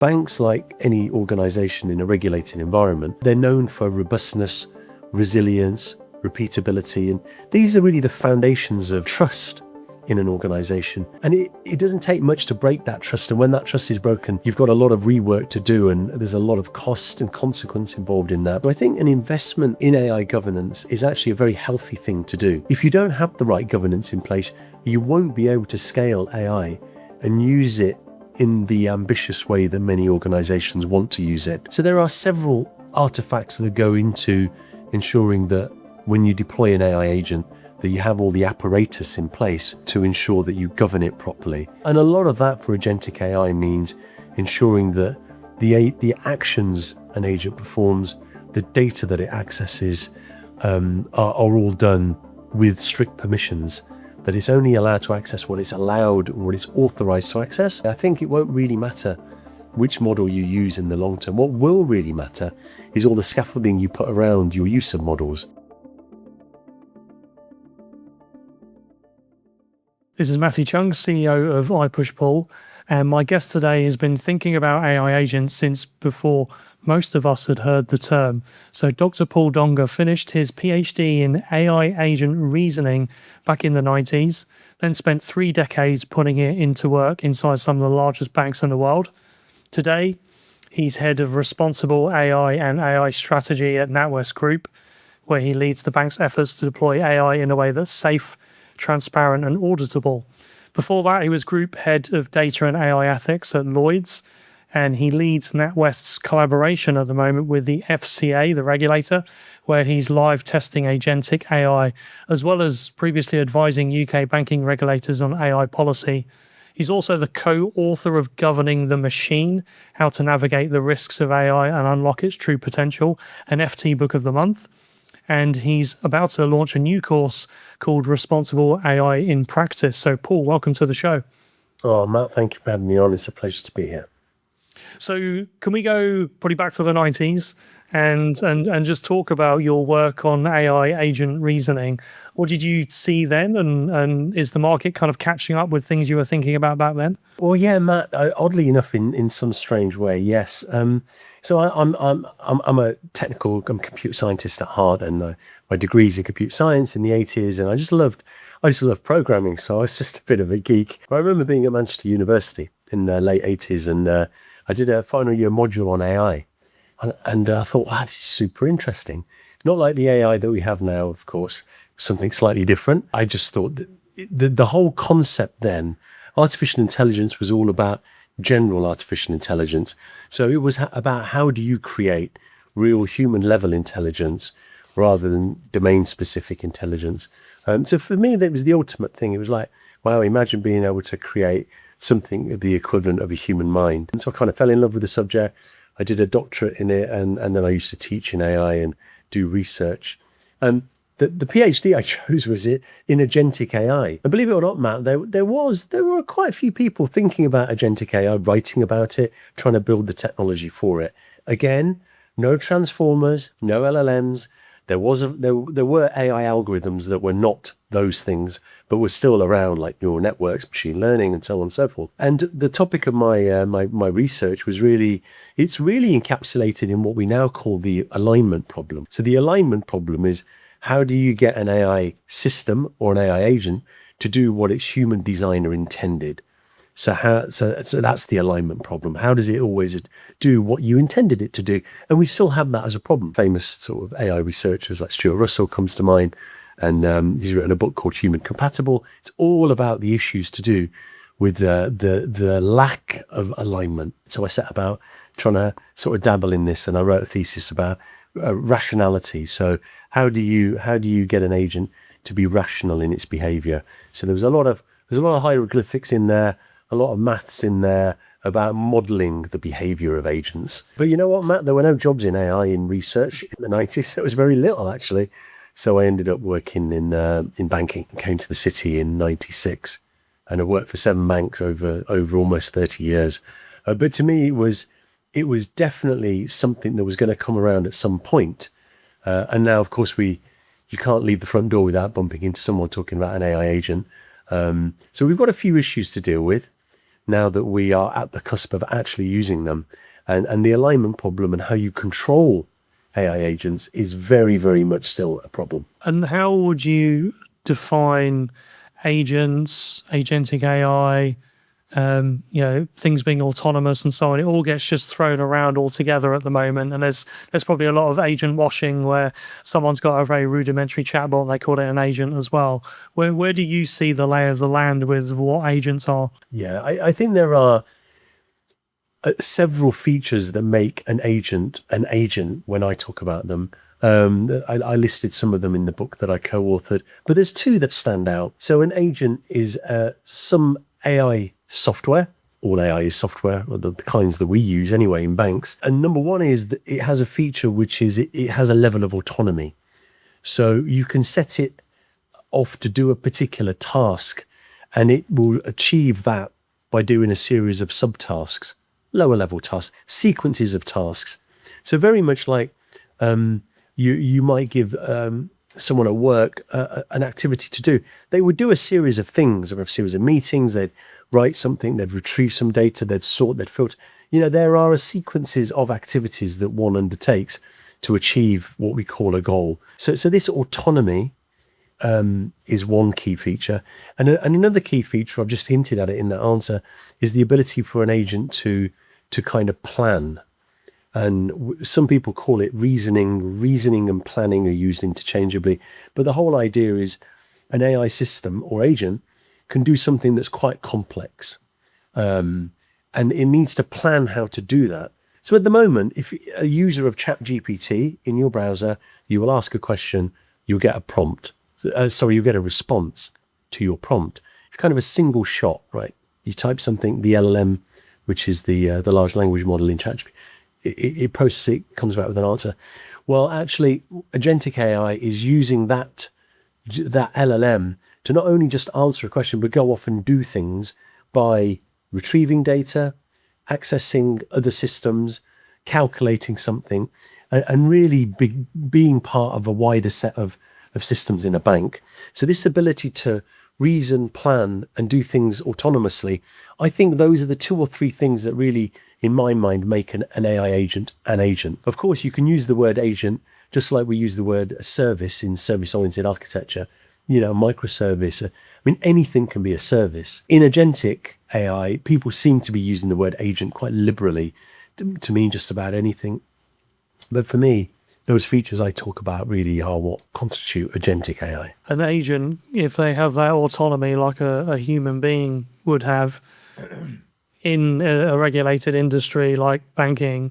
Banks, like any organization in a regulated environment, they're known for robustness, resilience, repeatability, and these are really the foundations of trust in an organization. And it doesn't take much to break that trust. And when that trust is broken, you've got a lot of rework to do, and there's a lot of cost and consequence involved in that. So I think an investment in AI governance is actually a very healthy thing to do. If you don't have the right governance in place, you won't be able to scale AI and use it in the ambitious way that many organizations want to use it. So there are several artifacts that go into ensuring that when you deploy an AI agent, that you have all the apparatus in place to ensure that you govern it properly. And a lot of that for agentic AI means ensuring that the actions an agent performs, the data that it accesses, are all done with strict permissions, that it's only allowed to access what it's allowed or what it's authorized to access. I think it won't really matter which model you use in the long term. What will really matter is all the scaffolding you put around your use of models. This is Matthew Cheung, CEO of ipushpull, and my guest today has been thinking about AI agents since before most of us had heard the term. So Dr. Paul Dongha finished his PhD in AI agent reasoning back in the 90s, then spent 3 decades putting it into work inside some of the largest banks in the world. Today, he's head of responsible AI and AI strategy at NatWest Group, where he leads the bank's efforts to deploy AI in a way that's safe, transparent and auditable. Before that, he was group head of data and AI ethics at Lloyds, and he leads NatWest's collaboration at the moment with the FCA, the regulator, where he's live testing agentic AI, as well as previously advising UK banking regulators on AI policy. He's also the co-author of Governing the Machine, How to Navigate the Risks of AI and Unlock Its True Potential, an FT Book of the Month. And he's about to launch a new course called Responsible AI in Practice. So, Paul, welcome to the show. Oh, Matt, thank you for having me on. It's a pleasure to be here. So can we go probably back to the 90s and just talk about your work on AI agent reasoning? What did you see then? And is the market kind of catching up with things you were thinking about back then? Well, yeah, Matt, oddly enough, in some strange way, yes. So I'm a computer scientist at heart, and my degree's in computer science in the 80s, and I just loved programming. So I was just a bit of a geek. But I remember being at Manchester University in the late 80s, and I did a final year module on AI, and I thought, wow, this is super interesting. Not like the AI that we have now, of course, something slightly different. I just thought that the whole concept then, artificial intelligence was all about general artificial intelligence. So it was about how do you create real human level intelligence rather than domain specific intelligence. So for me, that was the ultimate thing. It was like, wow, imagine being able to create something the equivalent of a human mind. And so I kind of fell in love with the subject. I did a doctorate in it, and then I used to teach in AI and do research. And the PhD I chose was in agentic AI. And believe it or not, Matt, there were quite a few people thinking about agentic AI, writing about it, trying to build the technology for it. Again, no transformers, no LLMs. There were AI algorithms that were not those things, but were still around, like neural networks, machine learning, and so on and so forth. And the topic of my my research was it's really encapsulated in what we now call the alignment problem. So the alignment problem is, how do you get an AI system or an AI agent to do what its human designer intended? So that's the alignment problem. How does it always do what you intended it to do? And we still have that as a problem. Famous sort of AI researchers like Stuart Russell comes to mind, and he's written a book called Human Compatible. It's all about the issues to do with the lack of alignment. So I set about trying to sort of dabble in this, and I wrote a thesis about rationality. So how do you get an agent to be rational in its behavior? So there's a lot of hieroglyphics in there, a lot of maths in there about modeling the behavior of agents. But you know what, Matt? There were no jobs in AI in research in the 90s. There was very little, actually. So I ended up working in banking. Came to the city in 96, and I worked for 7 banks over almost 30 years. But to me, it was definitely something that was going to come around at some point. And now, of course, you can't leave the front door without bumping into someone talking about an AI agent. So we've got a few issues to deal with. now that we are at the cusp of actually using them. And the alignment problem and how you control AI agents is very, very much still a problem. And how would you define agents, agentic AI, things being autonomous and so on? It all gets just thrown around all together at the moment. And there's probably a lot of agent washing where someone's got a very rudimentary chatbot, they call it an agent as well. Where do you see the lay of the land with what agents are? Yeah, I think there are several features that make an agent when I talk about them. I listed some of them in the book that I co-authored, but there's two that stand out. So an agent is some AI software. All AI is software, or the kinds that we use anyway in banks. And number one is that it has a feature which is it has a level of autonomy. So you can set it off to do a particular task, and it will achieve that by doing a series of subtasks, lower level tasks, sequences of tasks. So very much like you might give someone at work an activity to do. They would do a series of things, or a series of meetings. They'd write something, they'd retrieve some data, they'd sort, they'd filter. There are sequences of activities that one undertakes to achieve what we call a goal. So this autonomy is one key feature. And another key feature, I've just hinted at it in that answer, is the ability for an agent to kind of plan. And some people call it reasoning. Reasoning and planning are used interchangeably. But the whole idea is an AI system or agent can do something that's quite complex. And it needs to plan how to do that. So at the moment, if a user of ChatGPT in your browser, you will ask a question, you'll get a prompt. You'll get a response to your prompt. It's kind of a single shot, right? You type something, the LLM, which is the large language model in ChatGPT, it processes it, comes back with an answer. Well, actually, Agentic AI is using that LLM to not only just answer a question, but go off and do things by retrieving data, accessing other systems, calculating something, and really being part of a wider set of systems in a bank. So this ability to reason, plan, and do things autonomously, I think those are the two or three things that really, in my mind, make an AI agent an agent. Of course, you can use the word agent just like we use the word service in service-oriented architecture, microservice. Anything can be a service. In agentic AI, people seem to be using the word agent quite liberally to mean just about anything. But for me, those features I talk about really are what constitute agentic AI. An agent, if they have that autonomy like a human being would have in a regulated industry like banking,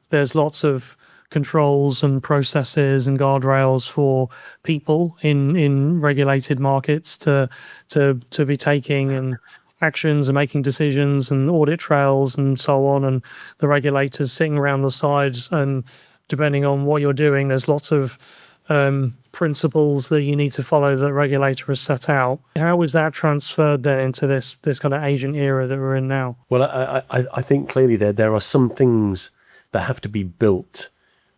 there's lots of controls and processes and guardrails for people in regulated markets to be taking and actions and making decisions and audit trails and so on, and the regulators sitting around the sides, and depending on what you're doing, there's lots of principles that you need to follow that the regulator has set out. How is that transferred then into this kind of agent era that we're in now? Well, I think clearly there are some things that have to be built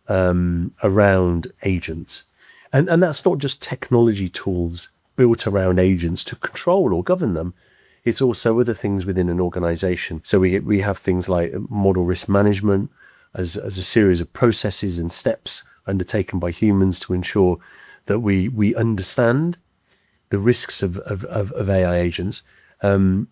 around agents. And that's not just technology tools built around agents to control or govern them. It's also other things within an organization. So we have things like model risk management as a series of processes and steps undertaken by humans to ensure that we understand the risks of AI agents, and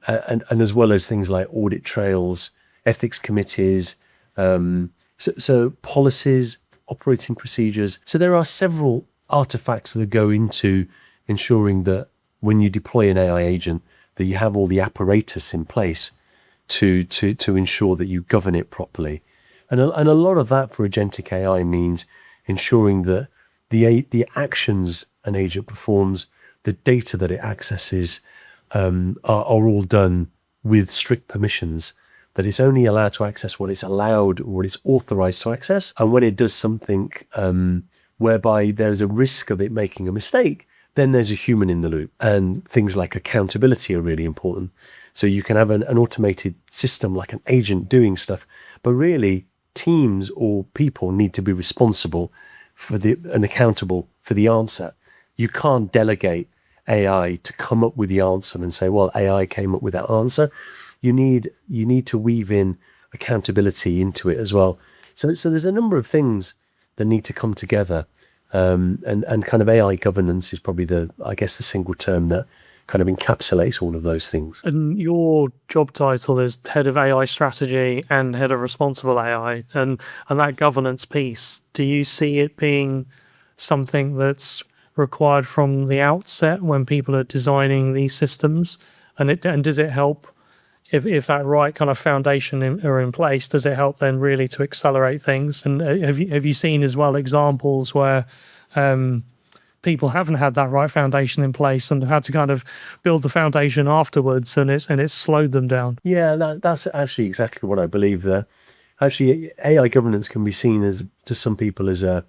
as well as things like audit trails, ethics committees, so policies, operating procedures. So there are several artifacts that go into ensuring that when you deploy an AI agent, that you have all the apparatus in place to ensure that you govern it properly. And a lot of that for agentic AI means ensuring that the actions an agent performs, the data that it accesses, are all done with strict permissions, that it's only allowed to access what it's allowed or what it's authorized to access. And when it does something whereby there's a risk of it making a mistake, then there's a human in the loop. And things like accountability are really important. So you can have an automated system like an agent doing stuff, but really teams or people need to be responsible for and accountable for the answer. You can't delegate AI to come up with the answer and say, well, AI came up with that answer. you need to weave in accountability into it as well. So there's a number of things that need to come together, and kind of AI governance is probably the single term that kind of encapsulates all of those things. And your job title is head of AI strategy and head of responsible AI, and that governance piece. Do you see it being something that's required from the outset when people are designing these systems? And does it help if that right kind of foundation are in place? Does it help then really to accelerate things? And have you seen as well examples where people haven't had that right foundation in place and have had to kind of build the foundation afterwards, and it's slowed them down? Yeah, that's actually exactly what I believe there. Actually, AI governance can be seen as, to some people, as an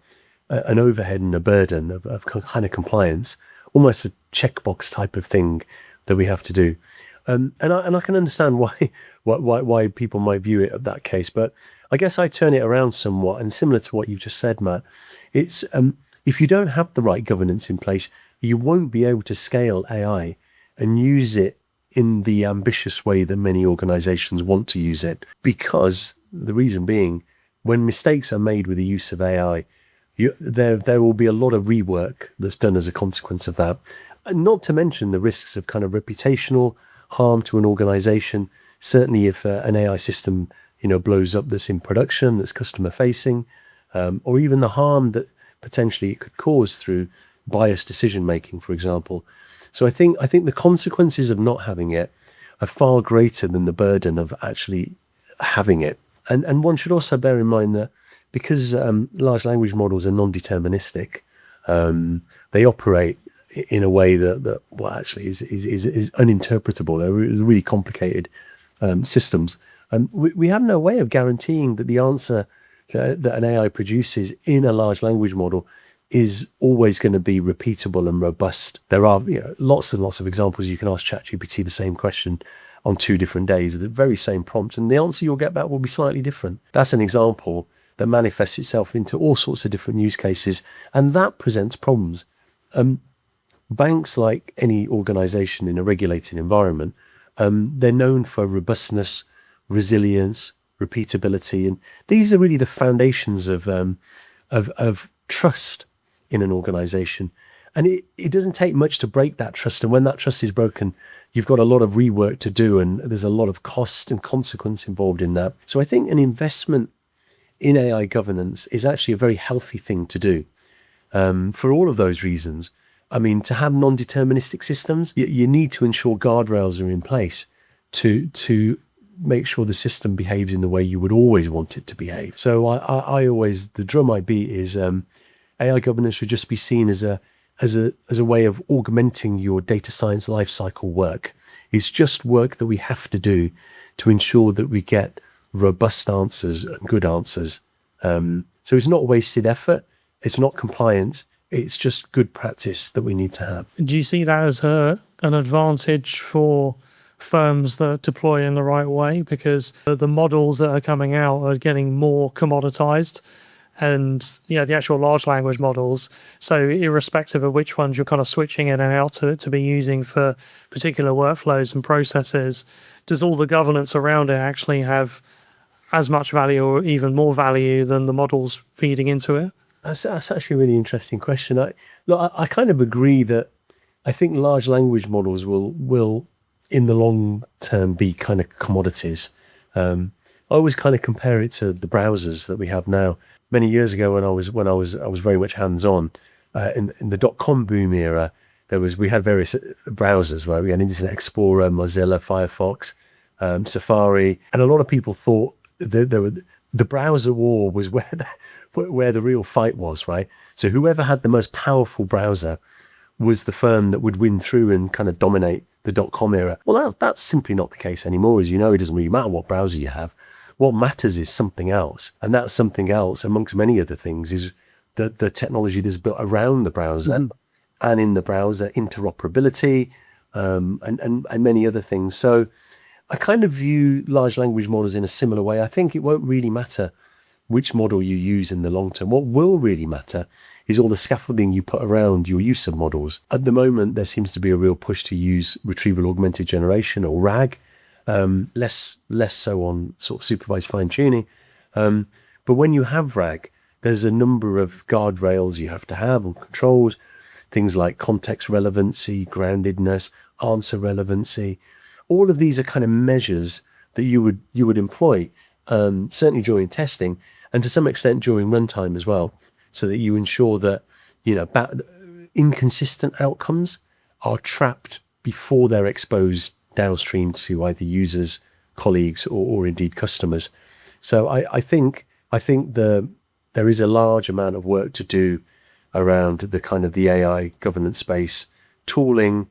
overhead and a burden of kind of compliance, almost a checkbox type of thing that we have to do. And I can understand why people might view it of that case, but I guess I turn it around somewhat, and similar to what you've just said, Matt, it's if you don't have the right governance in place, you won't be able to scale AI and use it in the ambitious way that many organizations want to use it. Because the reason being, when mistakes are made with the use of AI, there will be a lot of rework that's done as a consequence of that. And not to mention the risks of kind of reputational harm to an organization. Certainly if an AI system, blows up that's in production, that's customer facing, or even the harm that potentially it could cause through biased decision making, for example. So I think the consequences of not having it are far greater than the burden of actually having it. And one should also bear in mind that because large language models are non-deterministic, they operate in a way that actually is uninterpretable. They're really complicated systems. We have no way of guaranteeing that the answer that an AI produces in a large language model is always going to be repeatable and robust. There are lots and lots of examples. You can ask ChatGPT the same question on 2 different days, the very same prompt, and the answer you'll get back will be slightly different. That's an example that manifests itself into all sorts of different use cases, and that presents problems. Banks, like any organization in a regulated environment, they're known for robustness, resilience, repeatability, and these are really the foundations of trust in an organization. And it doesn't take much to break that trust. And when that trust is broken, you've got a lot of rework to do, and there's a lot of cost and consequence involved in that. So I think an investment in AI governance is actually a very healthy thing to do, for all of those reasons. I mean, to have non-deterministic systems, you need to ensure guardrails are in place to make sure the system behaves in the way you would always want it to behave. So I always, the drum I beat is AI governance should just be seen as a way of augmenting your data science lifecycle work. It's just work that we have to do to ensure that we get robust answers and good answers. So it's not wasted effort. It's not compliance. It's just good practice that we need to have. Do you see that as an advantage for firms that deploy in the right way? Because the models that are coming out are getting more commoditized, and the actual large language models. So irrespective of which ones you're kind of switching in and out to be using for particular workflows and processes, does all the governance around it actually have as much value or even more value than the models feeding into it? That's actually a really interesting question. I kind of agree that I think large language models will in the long term be kind of commodities. I always kind of compare it to the browsers that we have now. Many years ago, when I was very much hands on in the .com boom era, we had various browsers, right? We had Internet Explorer, Mozilla, Firefox, Safari, and a lot of people thought that the browser war was where the real fight was, right? So whoever had the most powerful browser was the firm that would win through and kind of dominate the .com era. Well, that's simply not the case anymore. As you know, it doesn't really matter what browser you have. What matters is something else. And that something else, amongst many other things, is the technology that's built around the browser and in the browser, interoperability, and many other things. So I kind of view large language models in a similar way. I think it won't really matter which model you use in the long term. What will really matter is all the scaffolding you put around your use of models. At the moment, there seems to be a real push to use retrieval augmented generation, or RAG, less so on sort of supervised fine tuning. But when you have RAG, there's a number of guardrails you have to have on controls, things like context relevancy, groundedness, answer relevancy. All of these are kind of measures that you would employ, certainly during testing, and to some extent during runtime as well, so that you ensure that inconsistent outcomes are trapped before they're exposed downstream to either users, colleagues, or indeed customers. So I think there is a large amount of work to do around the kind of the AI governance space, tooling,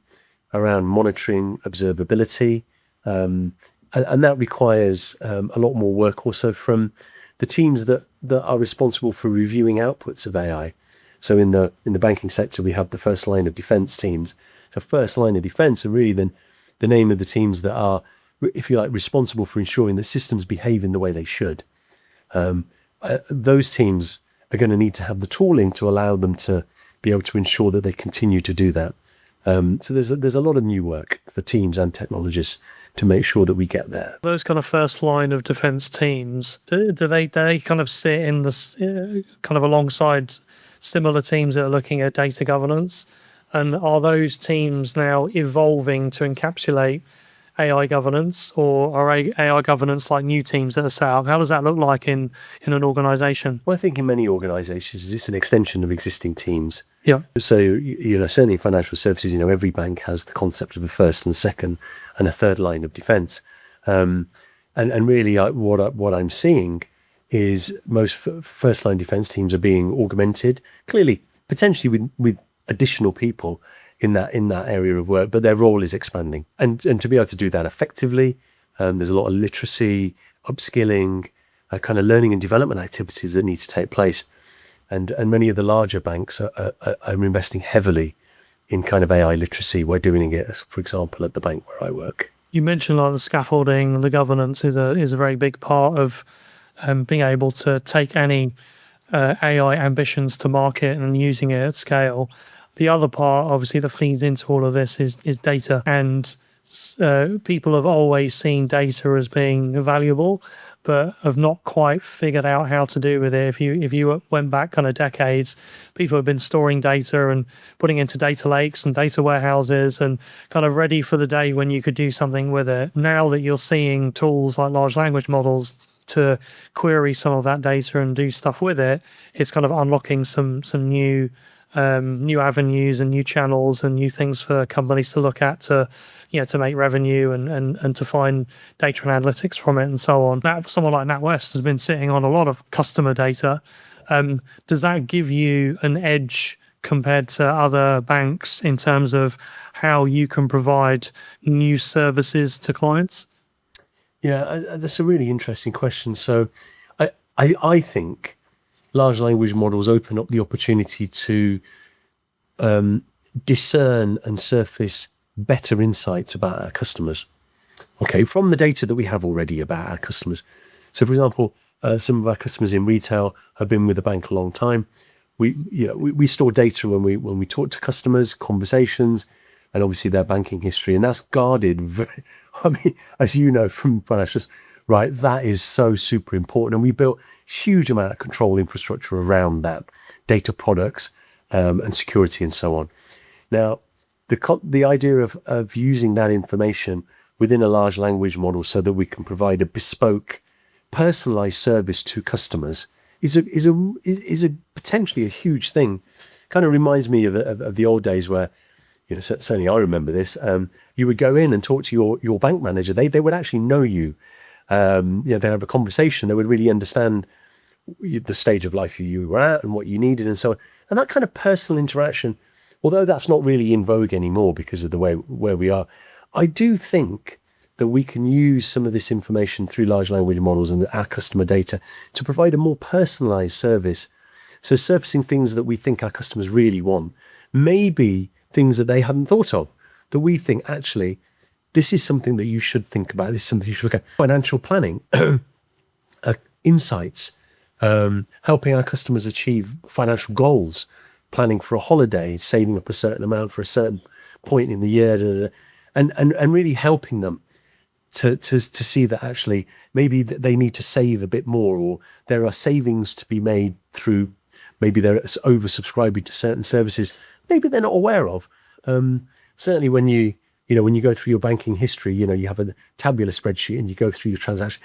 around monitoring, observability, and that requires a lot more work also from the teams that are responsible for reviewing outputs of AI. So in the banking sector, we have the first line of defense teams. So first line of defense are really then the name of the teams that are, if you like, responsible for ensuring that systems behave in the way they should. Those teams are going to need to have the tooling to allow them to be able to ensure that they continue to do that. So there's a lot of new work for teams and technologists to make sure that we get there. Those kind of first line of defense teams, do they kind of sit in this kind of alongside similar teams that are looking at data governance? And are those teams now evolving to encapsulate AI governance, or are AI governance like new teams that are set up? How does that look like in an organization? Well, I think in many organizations, it's an extension of existing teams. Yeah. So, certainly in financial services, every bank has the concept of a first and second and a third line of defense. And really what I'm seeing is most first line defense teams are being augmented, clearly, potentially with additional people in that area of work, but their role is expanding. And to be able to do that effectively, there's a lot of literacy, upskilling, kind of learning and development activities that need to take place. And many of the larger banks are investing heavily in kind of AI literacy. We're doing it, for example, at the bank where I work. You mentioned like the scaffolding, the governance is a very big part of being able to take any AI ambitions to market and using it at scale. The other part, obviously, that feeds into all of this is data. And people have always seen data as being valuable, but have not quite figured out how to do with it. If you went back kind of decades, people have been storing data and putting into data lakes and data warehouses and kind of ready for the day when you could do something with it. Now that you're seeing tools like large language models to query some of that data and do stuff with it, it's kind of unlocking some new avenues and new channels and new things for companies to look at to make revenue and to find data and analytics from it and so on. Now, someone like NatWest has been sitting on a lot of customer data. Does that give you an edge compared to other banks in terms of how you can provide new services to clients? Yeah, that's a really interesting question. So I think large language models open up the opportunity to discern and surface better insights about our customers. Okay, from the data that we have already about our customers. So, for example, some of our customers in retail have been with the bank a long time. We store data when we talk to customers, conversations, and obviously their banking history, and that's guarded. As you know from financials, right? That is so super important, and we built huge amount of control infrastructure around that, data products and security and so on. Now, the idea of using that information within a large language model so that we can provide a bespoke, personalized service to customers is a potentially a huge thing. Kind of reminds me of the old days where, certainly I remember this. You would go in and talk to your bank manager. They would actually know you. They'd have a conversation. They would really understand the stage of life you were at and what you needed and so on. And that kind of personal interaction, although that's not really in vogue anymore because of the way where we are, I do think that we can use some of this information through large language models and our customer data to provide a more personalized service. So surfacing things that we think our customers really want, maybe things that they hadn't thought of, that we think actually, this is something that you should think about. This is something you should look at. Financial planning, insights, helping our customers achieve financial goals, planning for a holiday, saving up a certain amount for a certain point in the year, and really helping them. to see that actually maybe they need to save a bit more, or there are savings to be made through maybe they're oversubscribing to certain services maybe they're not aware of. Certainly when when you go through your banking history, you have a tabular spreadsheet and you go through your transaction.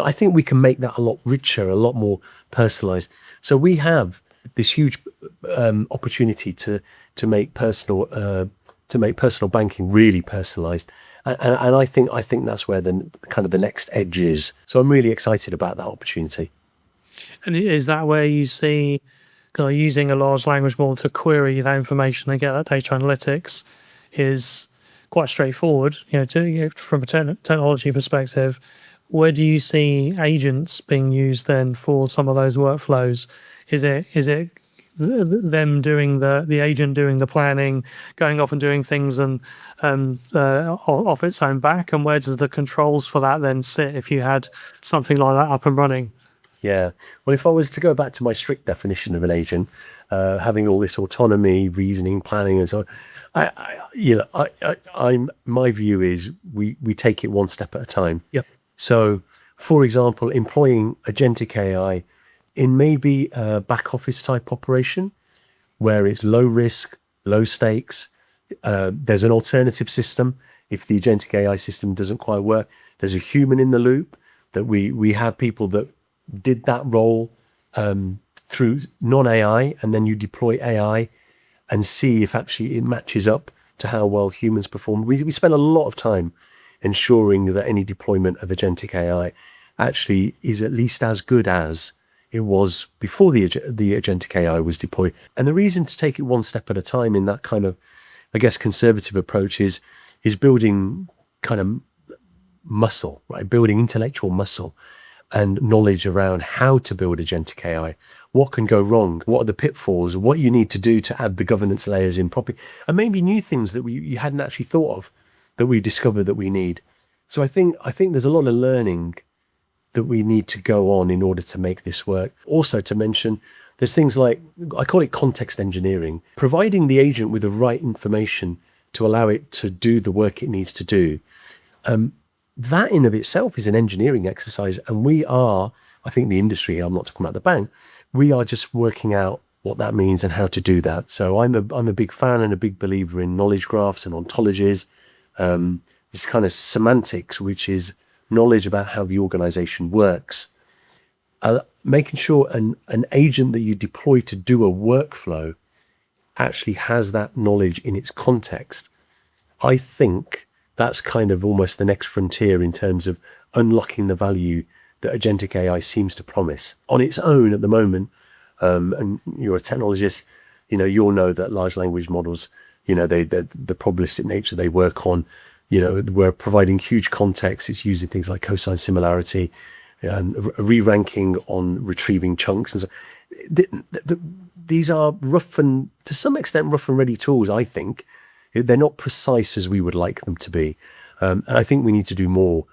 I think we can make that a lot richer, a lot more personalized. So we have this huge opportunity to make personal banking really personalized, and I think that's where the kind of the next edge is. So I'm really excited about that opportunity. And is that where you see using a large language model to query that information and get that data analytics is quite straightforward, from a technology perspective? Where do you see agents being used then for some of those workflows? Is it them doing the agent doing the planning, going off and doing things and off its own back? And where does the controls for that then sit if you had something like that up and running? Yeah. Well, if I was to go back to my strict definition of an agent, having all this autonomy, reasoning, planning, and so on, my view is we take it one step at a time. Yep. So, for example, employing agentic AI in maybe a back office type operation where it's low risk, low stakes. There's an alternative system. If the agentic AI system doesn't quite work, there's a human in the loop, that we have people that did that role through non-AI, and then you deploy AI and see if actually it matches up to how well humans perform. We spend a lot of time ensuring that any deployment of agentic AI actually is at least as good as it was before the agentic AI was deployed. And the reason to take it one step at a time in that kind of, I guess, conservative approach is building kind of muscle, right? Building intellectual muscle and knowledge around how to build agentic AI. What can go wrong? What are the pitfalls? What you need to do to add the governance layers in properly, and maybe new things that you hadn't actually thought of that we discovered that we need. So I think there's a lot of learning that we need to go on in order to make this work. Also to mention, there's things like, I call it context engineering, providing the agent with the right information to allow it to do the work it needs to do. That in of itself is an engineering exercise. And we are, I think the industry, I'm not talking about the bank, we are just working out what that means and how to do that. So I'm a big fan and a big believer in knowledge graphs and ontologies. This kind of semantics, which is knowledge about how the organization works. Making sure an agent that you deploy to do a workflow actually has that knowledge in its context. I think that's kind of almost the next frontier in terms of unlocking the value that agentic AI seems to promise. On its own at the moment, and you're a technologist, you'll know that large language models, the probabilistic nature they work on, we're providing huge context. It's using things like cosine similarity, re-ranking on retrieving chunks. And so these are rough and, to some extent, rough and ready tools, I think. They're not precise as we would like them to be. And I think we need to do more.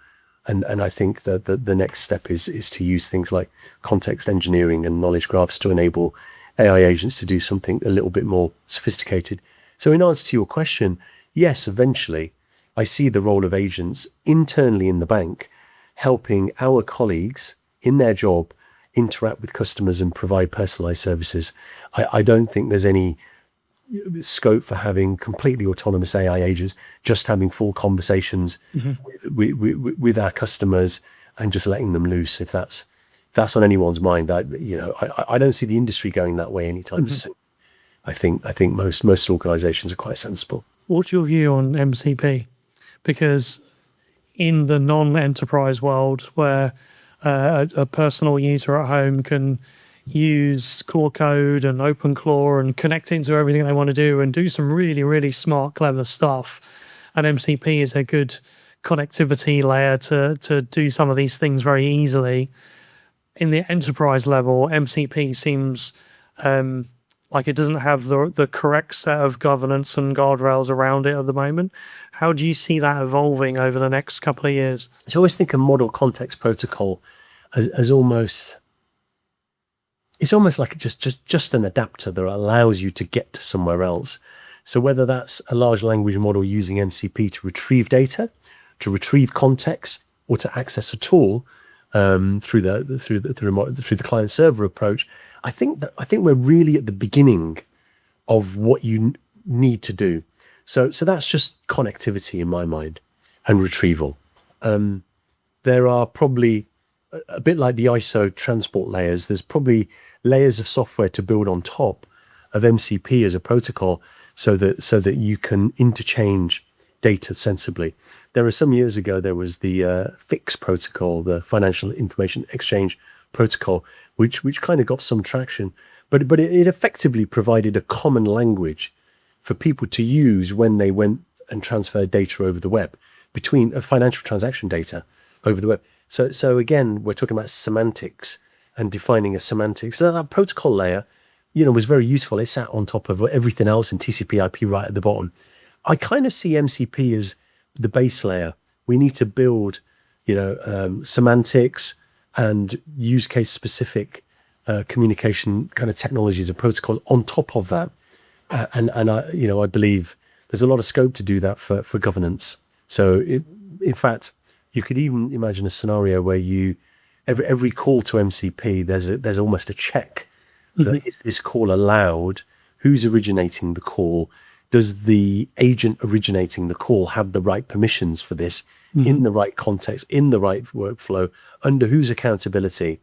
And I think that the next step is to use things like context engineering and knowledge graphs to enable AI agents to do something a little bit more sophisticated. So in answer to your question, yes, eventually, I see the role of agents internally in the bank, helping our colleagues in their job interact with customers and provide personalized services. I don't think there's any scope for having completely autonomous AI agents, just having full conversations with our customers and just letting them loose. If that's on anyone's mind, I don't see the industry going that way anytime soon. I think most organizations are quite sensible. What's your view on MCP? Because in the non-enterprise world, where a personal user at home can use core code and OpenClaw and connect into everything they want to do and do some really, really smart, clever stuff, and MCP is a good connectivity layer to do some of these things very easily. In the enterprise level, MCP seems like it doesn't have the correct set of governance and guardrails around it at the moment. How do you see that evolving over the next couple of years? I always think a model context protocol as almost, it's almost like just an adapter that allows you to get to somewhere else. So whether that's a large language model using MCP to retrieve data, to retrieve context or to access a tool through the client server approach. I think we're really at the beginning of what you need to do. So that's just connectivity in my mind and retrieval. There are probably a bit like the ISO transport layers. There's probably layers of software to build on top of MCP as a protocol, so that you can interchange data sensibly. There were some years ago, there was the FIX protocol, the Financial Information Exchange Protocol, which kind of got some traction, but it effectively provided a common language for people to use when they went and transferred data over the web, between financial transaction data over the web. So again, we're talking about semantics and defining a semantic. So that protocol layer, was very useful. It sat on top of everything else in TCP/IP right at the bottom. I kind of see MCP as the base layer. We need to build, semantics and use case specific communication kind of technologies and protocols on top of that. And I believe there's a lot of scope to do that for governance. So in fact, you could even imagine a scenario where every call to MCP, there's almost a check that is this call allowed? Who's originating the call? Does the agent originating the call have the right permissions for this in the right context, in the right workflow, under whose accountability?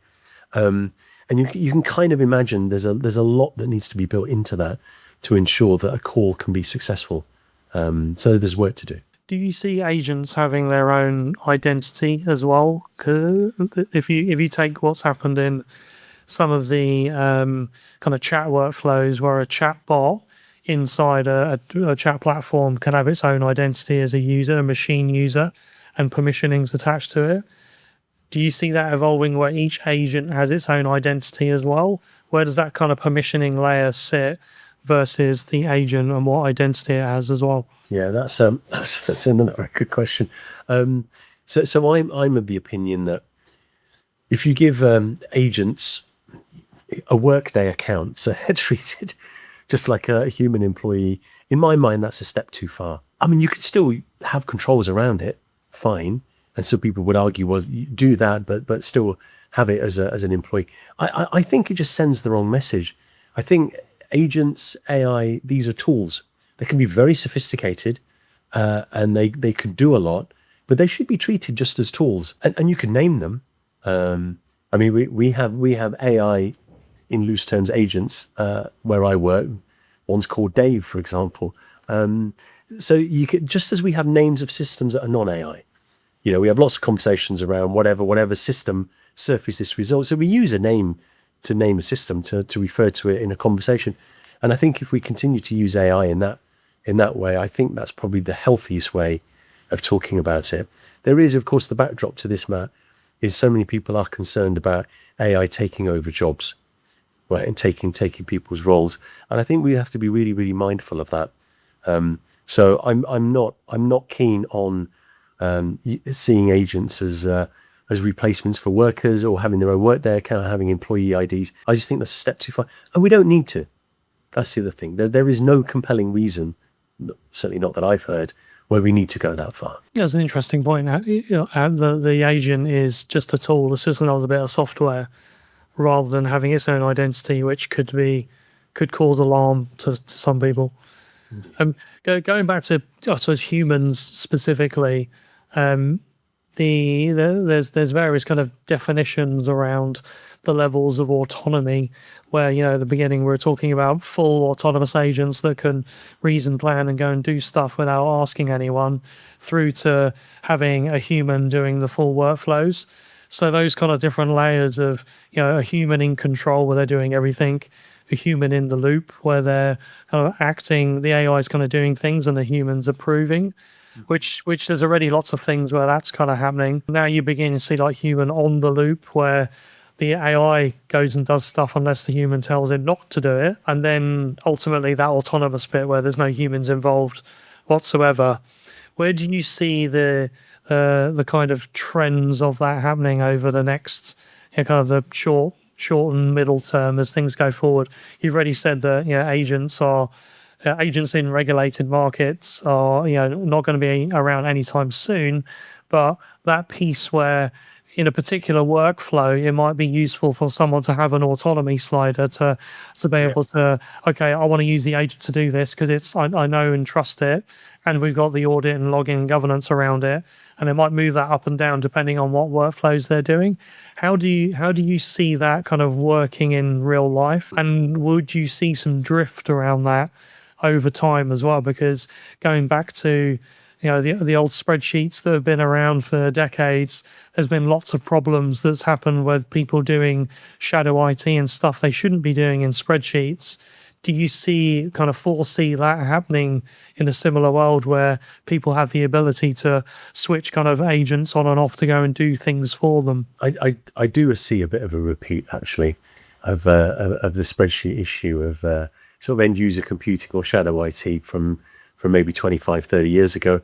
And you can kind of imagine there's a lot that needs to be built into that to ensure that a call can be successful. So there's work to do. Do you see agents having their own identity as well? 'Cause if you take what's happened in some of the kind of chat workflows, where a chat bot inside a chat platform can have its own identity as a user, a machine user, and permissionings attached to it. Do you see that evolving where each agent has its own identity as well? Where does that kind of permissioning layer sit versus the agent and what identity it has as well? Yeah, that's another good question. So I'm of the opinion that if you give agents a workday account, so they're treated just like a human employee, in my mind, that's a step too far. I mean, you could still have controls around it, fine. And so people would argue, well, you do that, but still have it as an employee. I think it just sends the wrong message. I think agents, AI, these are tools. They can be very sophisticated and they could do a lot, but they should be treated just as tools. And you can name them. I mean, we have AI, in loose terms, agents where I work. One's called Dave, for example. So you could, just as we have names of systems that are non-AI, we have lots of conversations around whatever system surfaces this result. So we use a name to name a system, to refer to it in a conversation. And I think if we continue to use AI in that way, I think that's probably the healthiest way of talking about it. There is, of course, the backdrop to this, Matt, is so many people are concerned about AI taking over jobs, right, and taking people's roles. And I think we have to be really, really mindful of that. So I'm not keen on seeing agents as replacements for workers or having their own workday account, having employee IDs. I just think that's a step too far, and we don't need to. That's the other thing. There is no compelling reason, certainly not that I've heard, where we need to go that far. That's an interesting point. The agent is just a tool. It's just another bit of software, rather than having its own identity, which could cause alarm to some people. Going back to, I suppose, humans specifically, there's various kind of definitions around the levels of autonomy, where, at the beginning we were talking about full autonomous agents that can reason, plan, and go and do stuff without asking anyone, through to having a human doing the full workflows. So those kind of different layers of, a human in control where they're doing everything, a human in the loop where they're kind of acting, the AI is kind of doing things and the human's approving, which there's already lots of things where that's kind of happening. Now you begin to see like human on the loop, where the AI goes and does stuff unless the human tells it not to do it. And then ultimately that autonomous bit where there's no humans involved whatsoever. Where do you see the kind of trends of that happening over the next kind of the short and middle term as things go forward? You've already said that agents are agents in regulated markets are not going to be around anytime soon, but that piece where in a particular workflow, it might be useful for someone to have an autonomy slider to be able to, okay, I want to use the agent to do this because I know and trust it, and we've got the audit and logging and governance around it, and they might move that up and down depending on what workflows they're doing. How do you see that kind of working in real life, and would you see some drift around that over time as well? Because going back to the old spreadsheets that have been around for decades, there's been lots of problems that's happened with people doing shadow IT and stuff they shouldn't be doing in spreadsheets. Do you foresee that happening in a similar world where people have the ability to switch kind of agents on and off to go and do things for them? I do see a bit of a repeat, actually, of the spreadsheet issue of sort of end user computing or shadow IT from maybe 25, 30 years ago,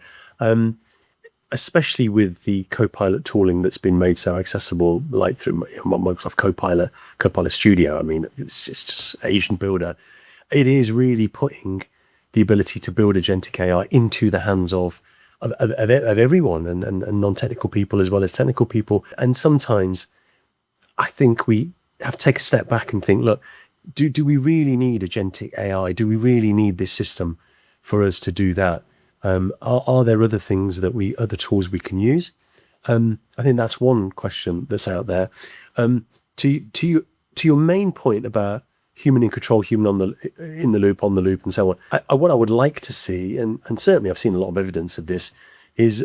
especially with the Copilot tooling that's been made so accessible, like through Microsoft Copilot Studio. I mean, it's just Agent Builder. It is really putting the ability to build agentic AI into the hands of everyone and non-technical people as well as technical people. And sometimes I think we have to take a step back and think, look, do we really need agentic AI? Do we really need this system for us to do that? Are there other things other tools we can use? I think that's one question that's out there. To your main point about human in control, human in the loop, on the loop, and so on. What I would like to see, and certainly I've seen a lot of evidence of this, is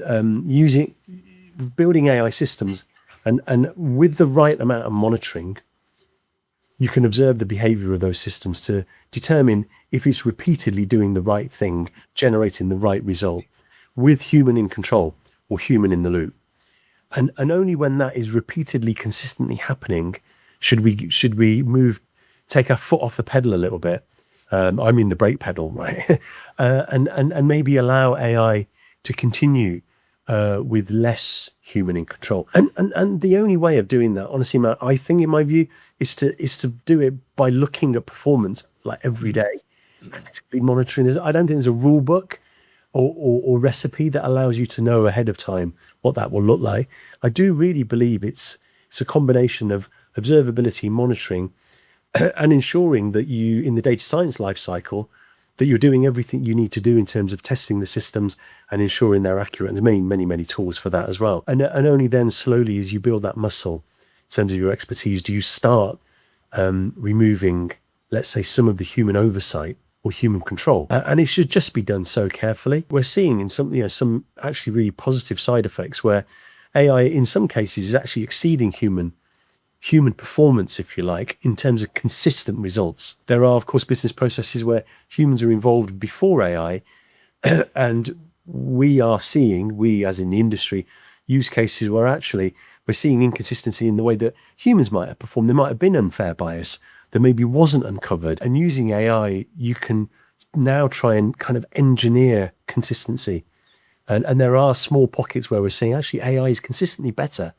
building AI systems, and with the right amount of monitoring, you can observe the behavior of those systems to determine if it's repeatedly doing the right thing, generating the right result, with human in control or human in the loop. And only when that is repeatedly, consistently happening, should we take our foot off the pedal a little bit. I mean the brake pedal, right? and maybe allow AI to continue with less human in control. And the only way of doing that, honestly, Matt, I think in my view, is to do it by looking at performance like every day, actively monitoring. I don't think there's a rule book or recipe that allows you to know ahead of time what that will look like. I do really believe it's a combination of observability, monitoring, and ensuring that you, in the data science life cycle, that you're doing everything you need to do in terms of testing the systems and ensuring they're accurate. And there's many tools for that as well. And only then, slowly, as you build that muscle in terms of your expertise, do you start removing, let's say, some of the human oversight or human control. And it should just be done so carefully. We're seeing in some actually really positive side effects where AI, in some cases, is actually exceeding human performance, if you like, in terms of consistent results. There are, of course, business processes where humans are involved before AI, and we as in the industry, use cases where actually we're seeing inconsistency in the way that humans might have performed. There might have been unfair bias that maybe wasn't uncovered. And using AI, you can now try and kind of engineer consistency. And there are small pockets where we're seeing actually AI is consistently better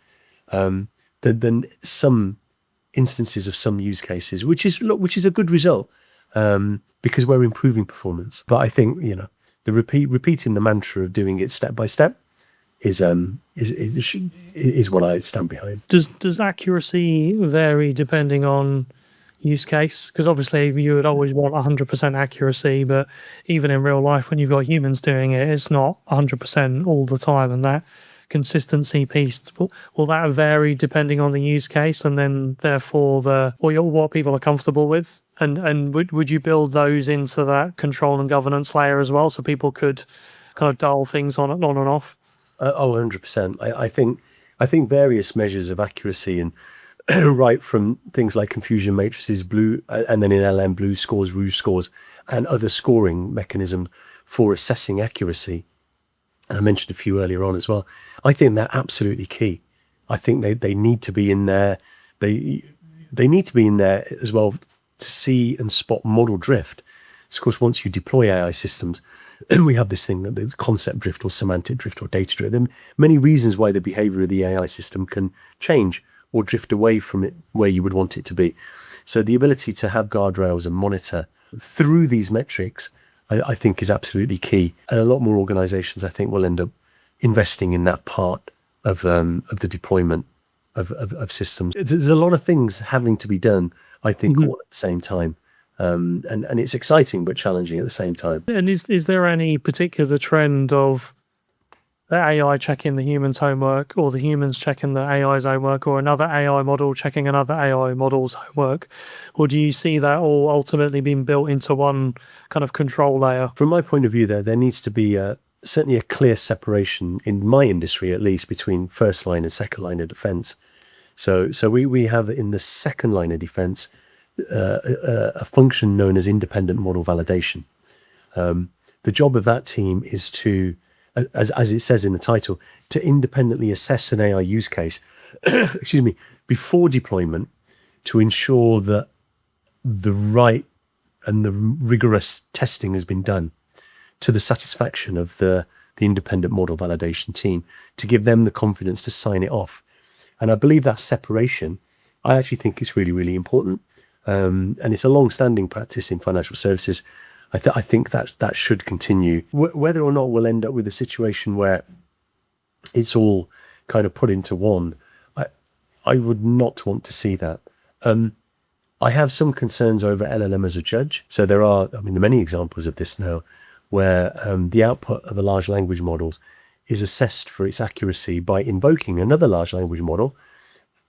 than some instances of some use cases, which is a good result because we're improving performance. But I think the repeating the mantra of doing it step by step is what I stand behind. Does accuracy vary depending on use case? Because obviously you would always want 100% accuracy, but even in real life, when you've got humans doing it, it's not 100% all the time, and that consistency piece, will that vary depending on the use case, and then therefore what people are comfortable with? And would you build those into that control and governance layer as well, so people could kind of dial things on and off? 100%. I think various measures of accuracy, and right from things like confusion matrices, blue, and then in LM, blue scores, rouge scores, and other scoring mechanisms for assessing accuracy. And I mentioned a few earlier on as well. I think they're absolutely key. I think they need to be in there. They need to be in there as well to see and spot model drift. So of course, once you deploy AI systems, we have this thing, the concept drift or semantic drift or data drift. There are many reasons why the behavior of the AI system can change or drift away from it where you would want it to be. So the ability to have guardrails and monitor through these metrics I think is absolutely key. And a lot more organizations, I think, will end up investing in that part of the deployment of systems. There's a lot of things having to be done, I think, all at the same time. And it's exciting but challenging at the same time. And is there any particular trend of the AI checking the human's homework, or the humans checking the AI's homework, or another AI model checking another AI model's homework? Or do you see that all ultimately being built into one kind of control layer? From my point of view, there needs to be certainly a clear separation, in my industry at least, between first line and second line of defense. So we have in the second line of defense a function known as independent model validation. The job of that team is to, as it says in the title, to independently assess an AI use case, excuse me, before deployment, to ensure that the right and the rigorous testing has been done to the satisfaction of the independent model validation team, to give them the confidence to sign it off. And I believe that separation, I actually think is really, really important. And it's a long-standing practice in financial services. I think that should continue. Whether or not we'll end up with a situation where it's all kind of put into one, I would not want to see that. I have some concerns over LLM as a judge. So there are many examples of this now, where the output of a large language model is assessed for its accuracy by invoking another large language model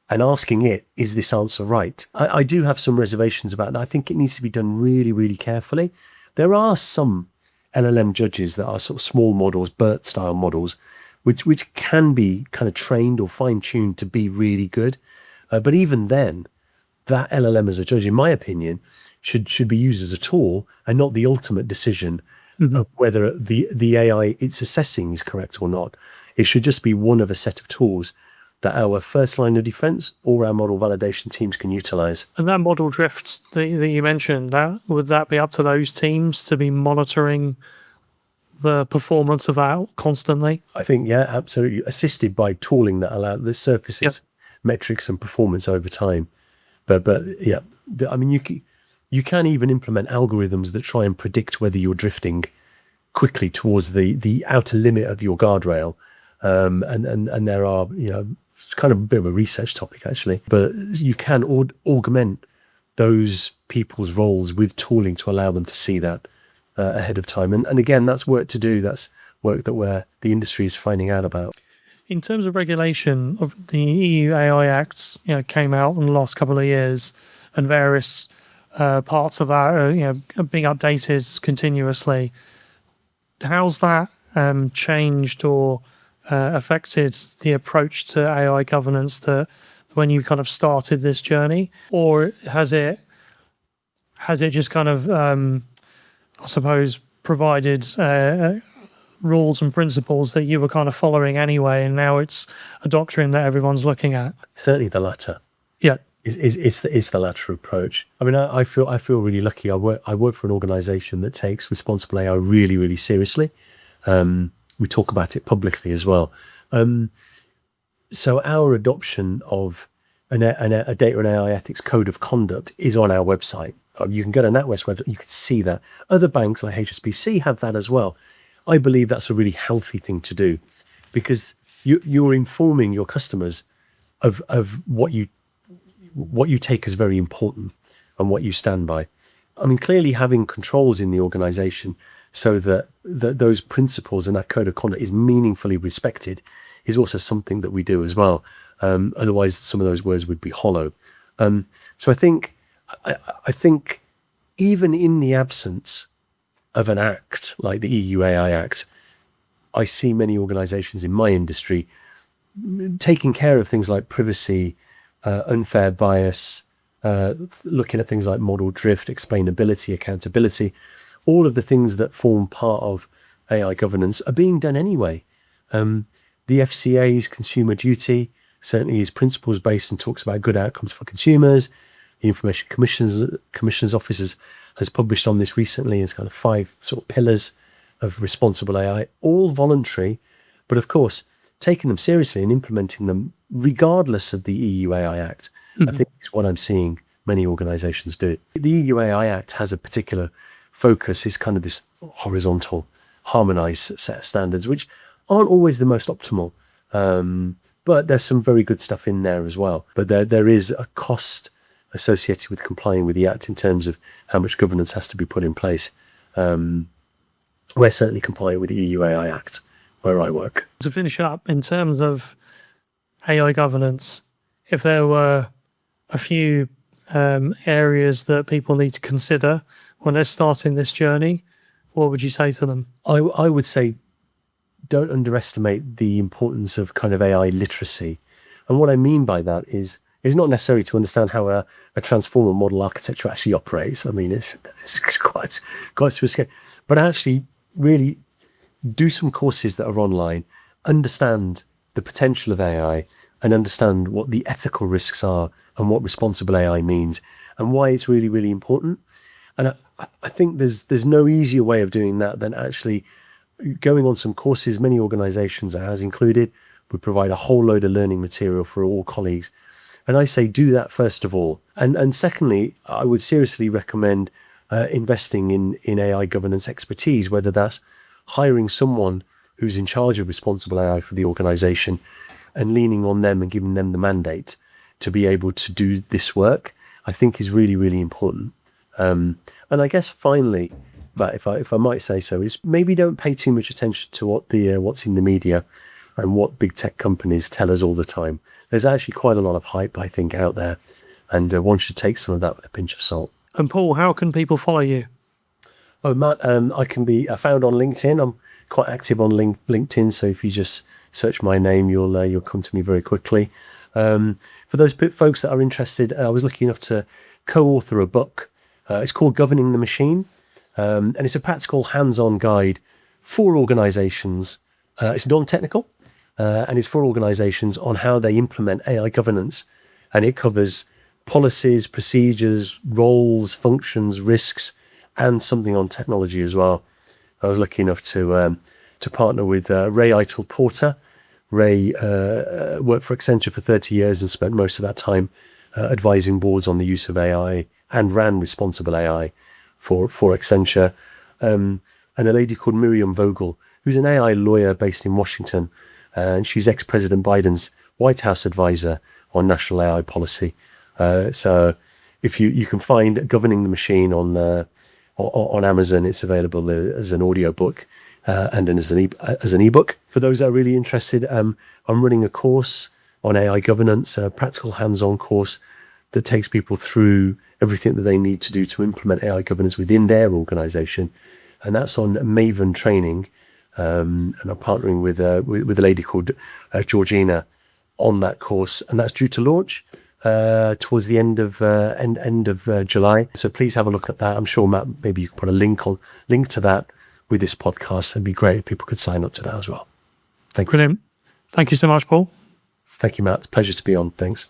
and asking it, is this answer right? I do have some reservations about that. I think it needs to be done really, really carefully. There are some LLM judges that are sort of small models, BERT style models, which can be kind of trained or fine-tuned to be really good. But even then, that LLM as a judge, in my opinion, should be used as a tool and not the ultimate decision of whether the AI it's assessing is correct or not. It should just be one of a set of tools that our first line of defense or our model validation teams can utilize. And that model drift that you mentioned, would that be up to those teams to be monitoring the performance of that constantly? I think, yeah, absolutely. Assisted by tooling that surfaces metrics and performance over time. But yeah, you can even implement algorithms that try and predict whether you're drifting quickly towards the outer limit of your guardrail. And there are, it's kind of a bit of a research topic actually, but you can augment those people's roles with tooling to allow them to see that ahead of time. And again, that's work to do. That's work where the industry is finding out about. In terms of regulation, of the EU AI Acts, came out in the last couple of years, and various parts of that are being updated continuously. How's that changed or affected the approach to AI governance that when you kind of started this journey, or has it just kind of I suppose provided rules and principles that you were kind of following anyway, and now it's a doctrine that everyone's looking at? Certainly the latter. Yeah, it's the latter approach. I feel really lucky. I work for an organization that takes responsible AI really, really seriously. We talk about it publicly as well. So our adoption of a data and AI ethics code of conduct is on our website. You can go to NatWest's website, you can see that. Other banks like HSBC have that as well. I believe that's a really healthy thing to do, because you're informing your customers of what you take as very important and what you stand by. Clearly having controls in the organization so that those principles and that code of conduct is meaningfully respected is also something that we do as well. Otherwise, some of those words would be hollow. So I think even in the absence of an act like the EU AI Act, I see many organizations in my industry taking care of things like privacy, unfair bias, looking at things like model drift, explainability, accountability. All of the things that form part of AI governance are being done anyway. The FCA's consumer duty certainly is principles based and talks about good outcomes for consumers. The Information Commissioner's Office has published on this recently as kind of 5 sort of pillars of responsible AI, all voluntary, but of course, taking them seriously and implementing them regardless of the EU AI Act, I think is what I'm seeing many organizations do. The EU AI Act has a particular focus is kind of this horizontal, harmonized set of standards, which aren't always the most optimal. But there's some very good stuff in there as well. But there is a cost associated with complying with the Act in terms of how much governance has to be put in place. We're certainly compliant with the EU AI Act where I work. To finish up, in terms of AI governance, if there were a few areas that people need to consider when they're starting this journey, what would you say to them? I would say don't underestimate the importance of kind of AI literacy. And what I mean by that is not necessarily to understand how a transformer model architecture actually operates. I mean, it's quite sophisticated. But actually really do some courses that are online, understand the potential of AI, and understand what the ethical risks are and what responsible AI means and why it's really, really important. And I think there's no easier way of doing that than actually going on some courses. Many organizations, as included, would provide a whole load of learning material for all colleagues. And I say do that first of all. And secondly, I would seriously recommend investing in AI governance expertise, whether that's hiring someone who's in charge of responsible AI for the organization and leaning on them and giving them the mandate to be able to do this work, I think is really, really important. And I guess finally, but if I might say so, is maybe don't pay too much attention to what's in the media and what big tech companies tell us all the time. There's actually quite a lot of hype, I think, out there, and one should take some of that with a pinch of salt. And Paul, how can people follow you? Oh, Matt, I can be found on LinkedIn. I'm quite active on LinkedIn, so if you just search my name, you'll come to me very quickly. For those folks that are interested, I was lucky enough to co-author a book. It's called Governing the Machine, and it's a practical, hands-on guide for organizations. It's non-technical, and it's for organizations on how they implement AI governance, and it covers policies, procedures, roles, functions, risks, and something on technology as well. I was lucky enough to partner with Ray Eitel Porter. Ray worked for Accenture for 30 years and spent most of that time advising boards on the use of AI and ran responsible AI for Accenture. And a lady called Miriam Vogel, who's an AI lawyer based in Washington, and she's ex-President Biden's White House advisor on national AI policy. So if you can find Governing the Machine on Amazon, it's available as an audiobook and as an ebook. For those that are really interested, I'm running a course on AI governance, a practical hands-on course that takes people through everything that they need to do to implement AI governance within their organization. And that's on Maven training. And I'm partnering with a lady called Georgina on that course, and that's due to launch towards the end of July. So please have a look at that. I'm sure, Matt, maybe you can put a link to that with this podcast. It'd be great if people could sign up to that as well. Thank you. Brilliant. Thank you so much, Paul. Thank you, Matt. It's a pleasure to be on. Thanks.